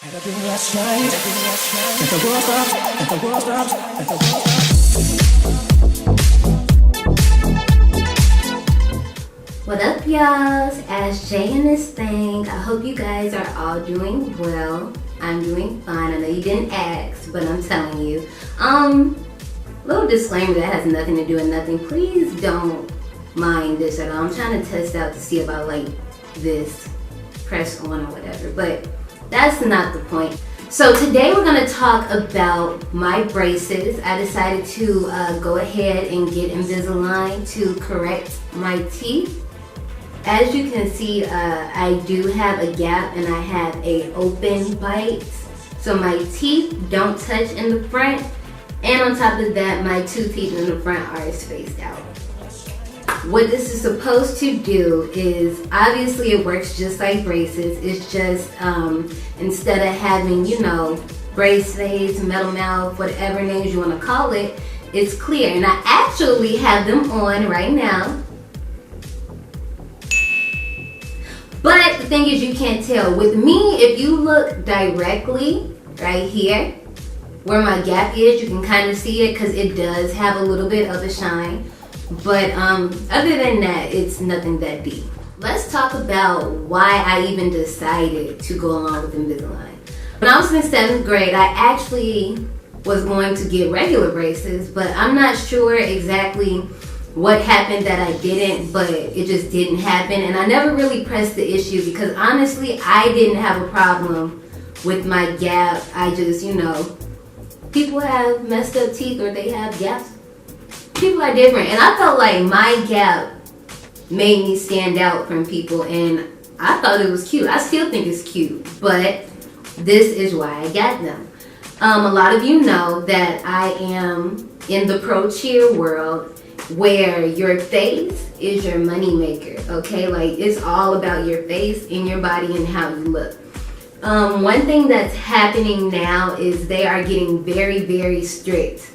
What up, y'all? It's Ash J in this thing. I hope you guys are all doing well. I'm doing fine. I know you didn't ask, but I'm telling you. Little disclaimer that has nothing to do with nothing. Please don't mind this at all. I'm trying to test out to see if I like this press on or whatever, but that's not the point. So today we're going to talk about my braces. I decided to go ahead and get Invisalign to correct my teeth. As you can see, I do have a gap and I have a open bite. So my teeth don't touch in the front, and on top of that, my two teeth in the front are spaced out. What this is supposed to do is, obviously it works just like braces. It's just, instead of having, you know, brace face, metal mouth, whatever names you want to call it, it's clear. And I actually have them on right now. But the thing is, you can't tell. With me, if you look directly right here, where my gap is, you can kind of see it because it does have a little bit of a shine. But other than that, it's nothing that deep. Let's talk about why I even decided to go along with Invisalign. When I was in 7th grade, I actually was going to get regular braces, but I'm not sure exactly what happened that I didn't, but it just didn't happen. And I never really pressed the issue because honestly, I didn't have a problem with my gap. I just, you know, people have messed up teeth or they have gaps. People are different, and I felt like my gap made me stand out from people, and I thought it was cute. I still think it's cute, but this is why I got them. A lot of you know that I am in the pro cheer world where your face is your money maker, okay? Like, it's all about your face and your body and how you look. One thing that's happening now is they are getting very, very strict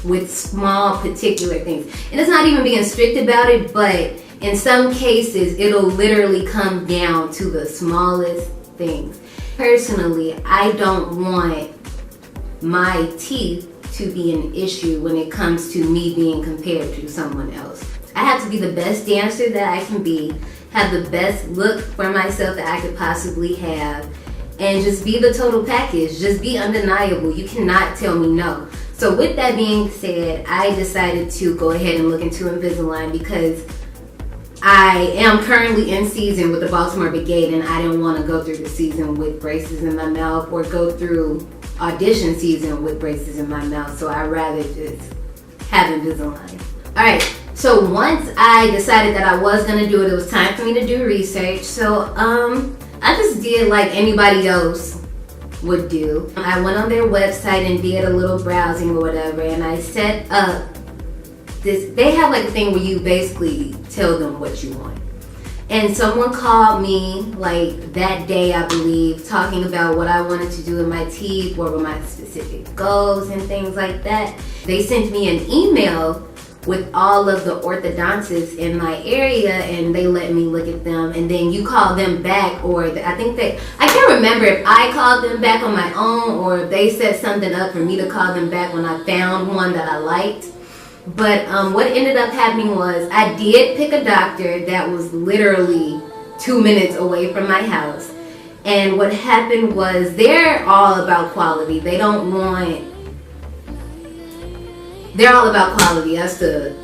with small particular things. And it's not even being strict about it, but in some cases, it'll literally come down to the smallest things. Personally, I don't want my teeth to be an issue when it comes to me being compared to someone else. I have to be the best dancer that I can be, have the best look for myself that I could possibly have, and just be the total package. Just be undeniable. You cannot tell me no. So with that being said, I decided to go ahead and look into Invisalign because I am currently in season with the Baltimore Brigade, and I didn't want to go through the season with braces in my mouth or go through audition season with braces in my mouth. So I'd rather just have Invisalign. Alright, so once I decided that I was going to do it, it was time for me to do research. So I just did like anybody else would do. I went on their website and did a little browsing or whatever, and I set up this. They have like a thing where you basically tell them what you want. And someone called me like that day, I believe, talking about what I wanted to do with my teeth, what were my specific goals and things like that. They sent me an email with all of the orthodontists in my area, and they let me look at them, and then you call them back, or I can't remember if I called them back on my own or if they set something up for me to call them back when I found one that I liked. But what ended up happening was I did pick a doctor that was literally 2 minutes away from my house, and what happened was they're all about quality. They're all about quality. That's the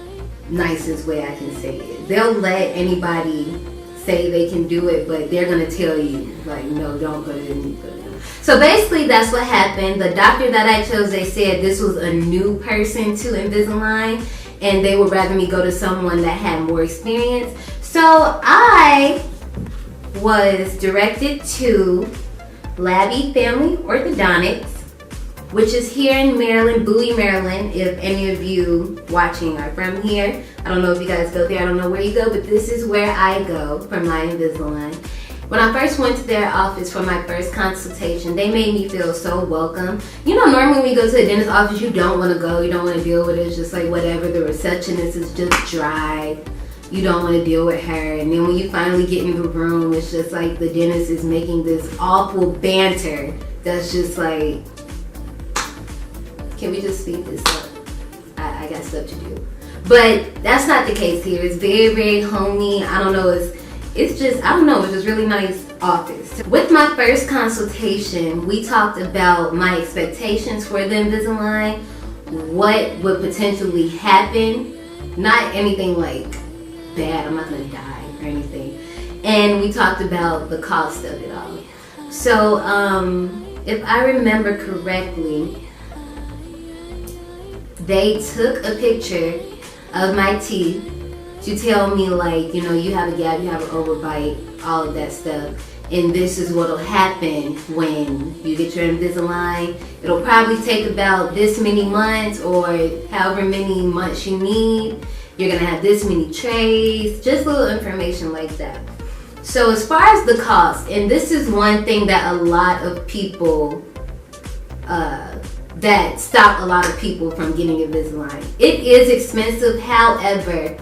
nicest way I can say it. They'll let anybody say they can do it, but they're going to tell you, like, no, don't go to them. So basically, that's what happened. The doctor that I chose, they said this was a new person to Invisalign, and they would rather me go to someone that had more experience. So I was directed to Labby Family Orthodontics, which is here in Maryland, Bowie, Maryland. If any of you watching are from here, I don't know if you guys go there, I don't know where you go, but this is where I go for my Invisalign. When I first went to their office for my first consultation, they made me feel so welcome. You know, normally when you go to a dentist's office, you don't want to go, you don't want to deal with it. It's just like whatever. The receptionist is just dry. you don't want to deal with her. And then when you finally get in the room, it's just like the dentist is making this awful banter that's just like, can we just speed this up? I got stuff to do. But that's not the case here. It's very, very homey. I don't know, it's just, I don't know, it's just really nice office. With my first consultation, we talked about my expectations for the Invisalign, what would potentially happen, not anything like bad, I'm not gonna die or anything. And we talked about the cost of it all. So, if I remember correctly, they took a picture of my teeth to tell me, like, you know, you have a gap, you have an overbite, all of that stuff. And this is what'll happen when you get your Invisalign. It'll probably take about this many months or however many months you need. You're gonna have this many trays, just little information like that. So as far as the cost, and this is one thing that a lot of people, that stop a lot of people from getting Invisalign. It is expensive, however,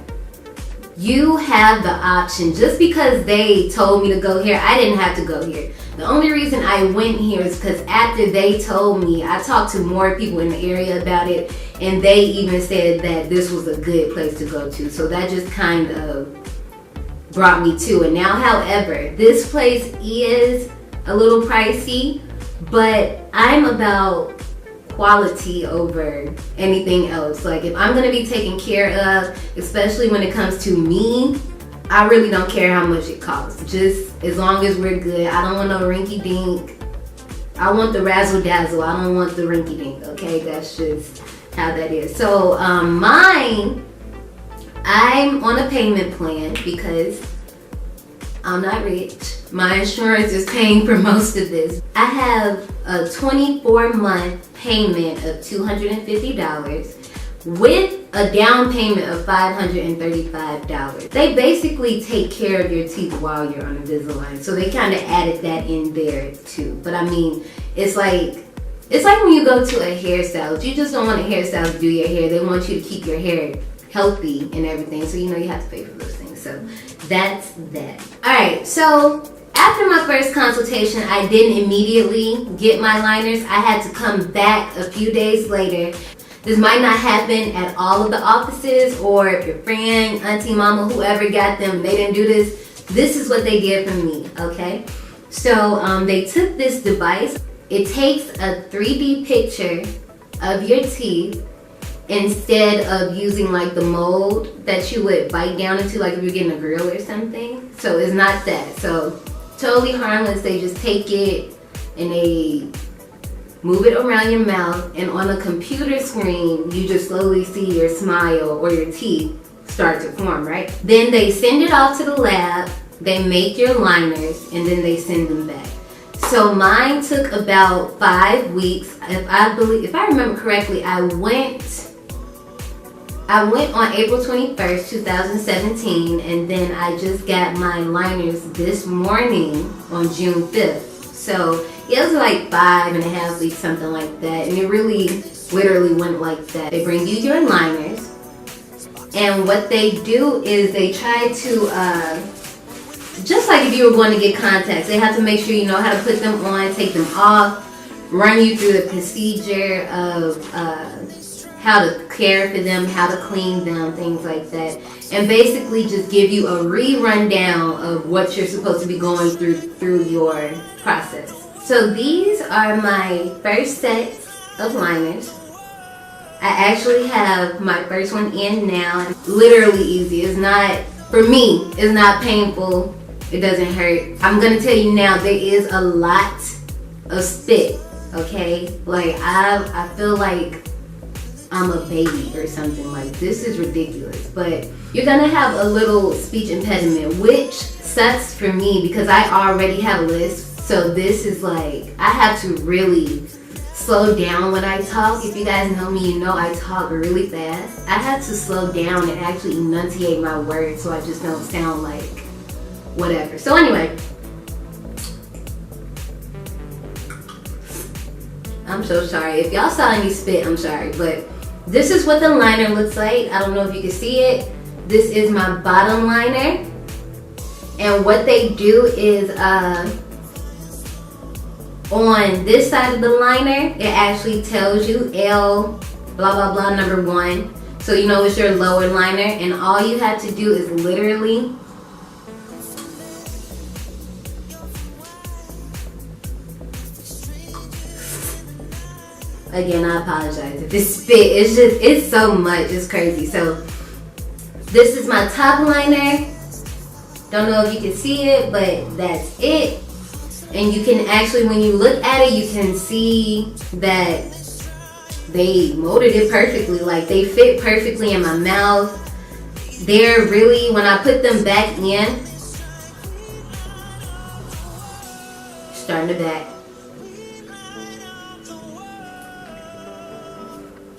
you have the option. Just because they told me to go here, I didn't have to go here. The only reason I went here is because after they told me, I talked to more people in the area about it, and they even said that this was a good place to go to. So that just kind of brought me to it. Now, however, this place is a little pricey, but I'm about quality over anything else. Like, if I'm gonna be taken care of, especially when it comes to me, I really don't care how much it costs. Just as long as we're good. I don't want no rinky dink. I want the razzle dazzle. I don't want the rinky dink. Okay, that's just how that is. So mine, I'm on a payment plan because I'm not rich. My insurance is paying for most of this. I have a 24-month payment of $250 with a down payment of $535. They basically take care of your teeth while you're on Invisalign. So they kind of added that in there too. But I mean, it's like when you go to a hairstylist, you just don't want a hairstylist to do your hair. They want you to keep your hair healthy and everything. So you know you have to pay for those things. So that's that. Alright, so after my first consultation, I didn't immediately get my liners. I had to come back a few days later. This might not happen at all of the offices, or if your friend, auntie, mama, whoever got them, they didn't do this. This is what they did for me, okay? So they took this device. It takes a 3D picture of your teeth instead of using like the mold that you would bite down into, like if you're getting a grill or something. So it's not that. So totally harmless. They just take it and they move it around your mouth, and on a computer screen, you just slowly see your smile or your teeth start to form, right? Then they send it off to the lab, they make your liners, and then they send them back. So mine took about 5 weeks. If I remember correctly, I went on April 21st, 2017, and then I just got my liners this morning on June 5th. So yeah, it was like 5.5 weeks, something like that. And it really literally went like that. They bring you your liners, and what they do is they try to, just like if you were going to get contacts, they have to make sure you know how to put them on, take them off, run you through the procedure of how to care for them, how to clean them, things like that. And basically just give you a rundown of what you're supposed to be going through your process. So these are my first set of liners. I actually have my first one in now. Literally easy. It's not, for me, it's not painful. It doesn't hurt. I'm gonna tell you now, there is a lot of spit, okay? Like I feel like I'm a baby or something. Like, this is ridiculous. But you're gonna have a little speech impediment, which sucks for me because I already have a lisp. So this is like, I have to really slow down when I talk. If you guys know me, you know I talk really fast. I have to slow down and actually enunciate my words so I just don't sound like whatever. So anyway, I'm so sorry. If y'all saw any spit, I'm sorry. But this is what the liner looks like. I don't know if you can see it. This is my bottom liner. And what they do is on this side of the liner, it actually tells you L blah blah blah number 1. So you know it's your lower liner, and all you have to do is literally again, I apologize if this spit, it's so much, it's crazy. So this is my top liner. Don't know if you can see it, but that's it. And you can actually, when you look at it, you can see that they molded it perfectly. Like, they fit perfectly in my mouth. They're really, when I put them back in, starting the back.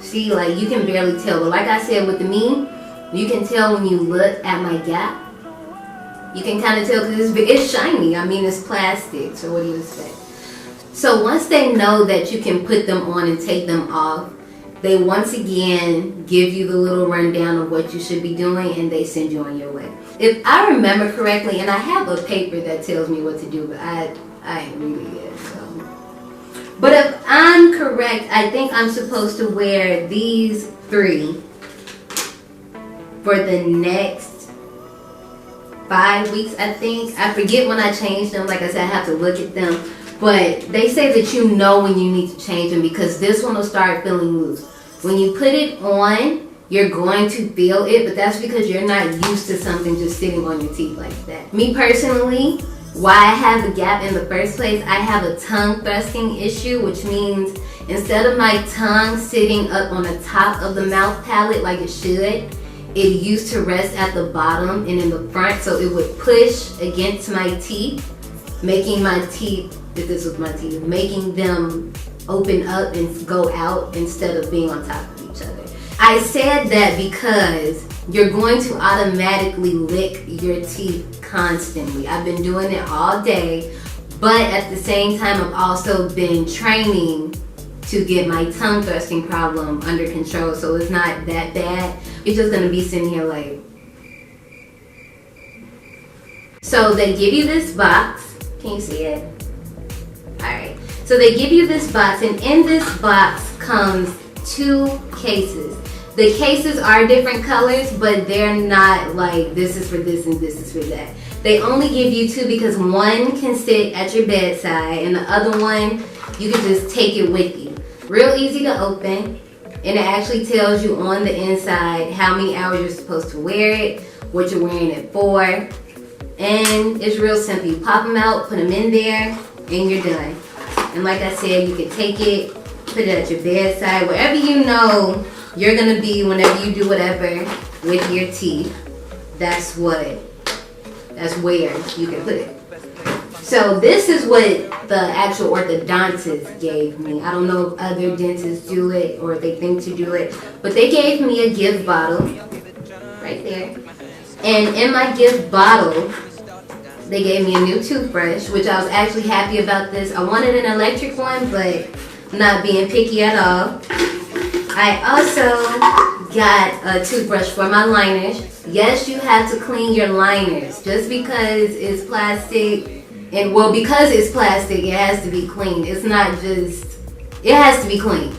See, like, you can barely tell. But like I said, with me, you can tell when you look at my gap. You can kind of tell because it's shiny. I mean, it's plastic, so what do you expect? So once they know that you can put them on and take them off, they once again give you the little rundown of what you should be doing, and they send you on your way. If I remember correctly, and I have a paper that tells me what to do, but I ain't reading it, so. But if I'm correct, I think I'm supposed to wear these 3 for the next 5 weeks, I think. I forget when I changed them. Like I said, I have to look at them. But they say that you know when you need to change them, because this one will start feeling loose. When you put it on, you're going to feel it, but that's because you're not used to something just sitting on your teeth like that. Me personally, why I have a gap in the first place, I have a tongue thrusting issue, which means instead of my tongue sitting up on the top of the mouth palate like it should, it used to rest at the bottom and in the front, so it would push against my teeth, making my teeth, if this was my teeth, making them open up and go out instead of being on top of each other. I said that because you're going to automatically lick your teeth constantly. I've been doing it all day, but at the same time, I've also been training to get my tongue thrusting problem under control, so it's not that bad. It's just gonna be sitting here like. So they give you this box. Can you see it? Alright. So they give you this box, and in this box comes 2 cases. The cases are different colors, but they're not like this is for this and this is for that. They only give you 2 because one can sit at your bedside and the other one you can just take it with you. Real easy to open, and it actually tells you on the inside how many hours you're supposed to wear it, what you're wearing it for, and it's real simple. You pop them out, put them in there, and you're done. And like I said, you can take it, put it at your bedside, wherever you know you're gonna be whenever you do whatever with your teeth. That's where you can put it. So this is what the actual orthodontist gave me. I don't know if other dentists do it or if they think to do it, but they gave me a gift bottle right there. And in my gift bottle, they gave me a new toothbrush, which I was actually happy about this. I wanted an electric one, but not being picky at all. I also got a toothbrush for my liners. Yes, you have to clean your liners. Just because it's plastic, and well, because it's plastic, it has to be cleaned. It's not just, it has to be clean.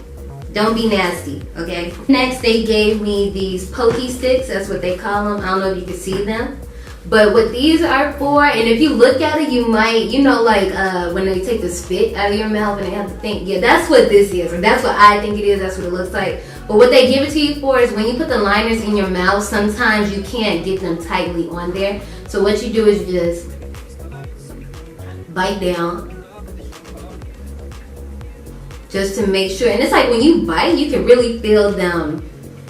Don't be nasty, okay? Next, they gave me these pokey sticks. That's what they call them. I don't know if you can see them. But what these are for, and if you look at it, you might, you know, like when they take the spit out of your mouth and they have to think, yeah, that's what this is, or that's what I think it is, that's what it looks like. But what they give it to you for is when you put the liners in your mouth, sometimes you can't get them tightly on there. So what you do is you just bite down, just to make sure. And it's like when you bite, you can really feel them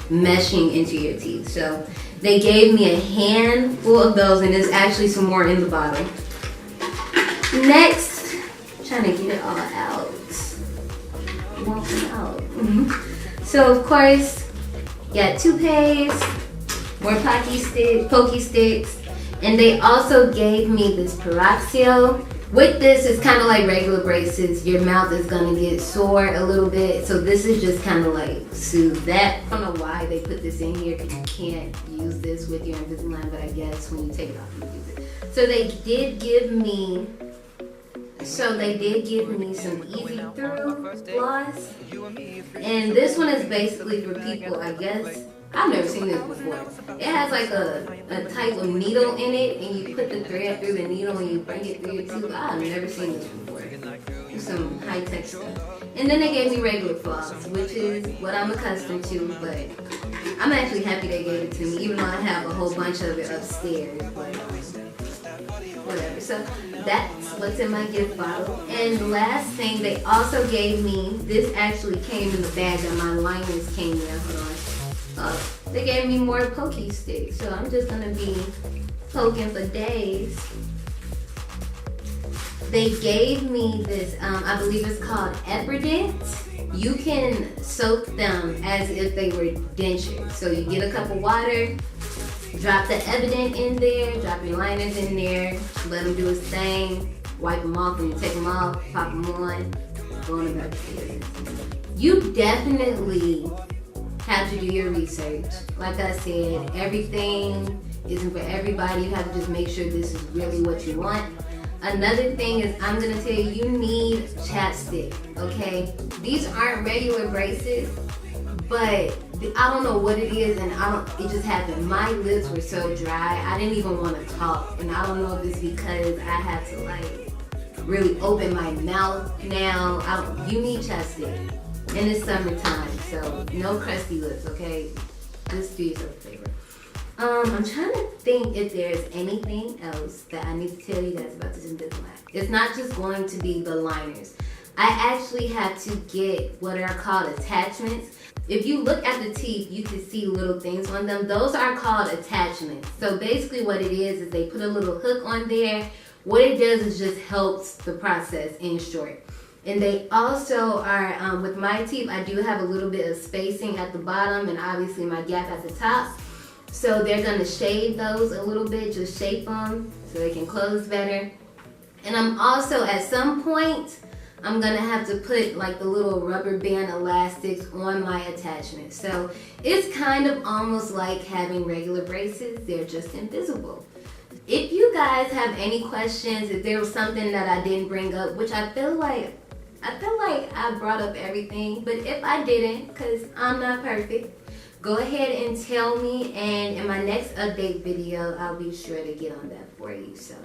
meshing into your teeth. So they gave me a handful of those, and there's actually some more in the bottle. Next, I'm trying to get it all out. It won't come out. So of course, got toupees, more pokey sticks, and they also gave me this peroxide With this, it's kind of like regular braces. Your mouth is gonna get sore a little bit, so this is just kind of like soothe that. I don't know why they put this in here because you can't use this with your Invisalign, but I guess when you take it off, you use it. So they did give me some Easy Through gloss, and this one is basically for people, I guess. I've never seen this before. It has like a type of needle in it, and you put the thread through the needle and you bring it through your tooth. I've never seen this before. It's some high-tech stuff. And then they gave me regular floss, which is what I'm accustomed to, but I'm actually happy they gave it to me, even though I have a whole bunch of it upstairs. But whatever. So that's what's in my gift bottle. And the last thing, they also gave me, this actually came in the bag that my liners came in. Hold on. They gave me more pokey sticks, so I'm just gonna be poking for days. They gave me this, I believe it's called Epident. You can soak them as if they were dentures. So you get a cup of water, drop the Epident in there, drop your liners in there, let them do its thing, wipe them off, and you take them off, pop them on, go on about your business. You definitely have to do your research. Like I said, everything isn't for everybody. You have to just make sure this is really what you want. Another thing is, I'm gonna tell you, you need chapstick, okay? These aren't regular braces, but I don't know what it is, and it just happened. My lips were so dry, I didn't even want to talk, and I don't know if it's because I have to like really open my mouth now. You need chapstick. And it's summertime, so no crusty lips, okay? Just do yourself a favor. I'm trying to think if there's anything else that I need to tell you guys about this Invisalign. It's not just going to be the liners. I actually had to get what are called attachments. If you look at the teeth, you can see little things on them. Those are called attachments. So basically what it is they put a little hook on there. What it does is just helps the process, in short. And they also are, with my teeth, I do have a little bit of spacing at the bottom and obviously my gap at the top. So they're gonna shave those a little bit, just shape them so they can close better. And I'm also, at some point, I'm gonna have to put like the little rubber band elastics on my attachment. So it's kind of almost like having regular braces, they're just invisible. If you guys have any questions, if there was something that I didn't bring up, which I feel like I brought up everything, but if I didn't, because I'm not perfect, go ahead and tell me, and in my next update video, I'll be sure to get on that for you. So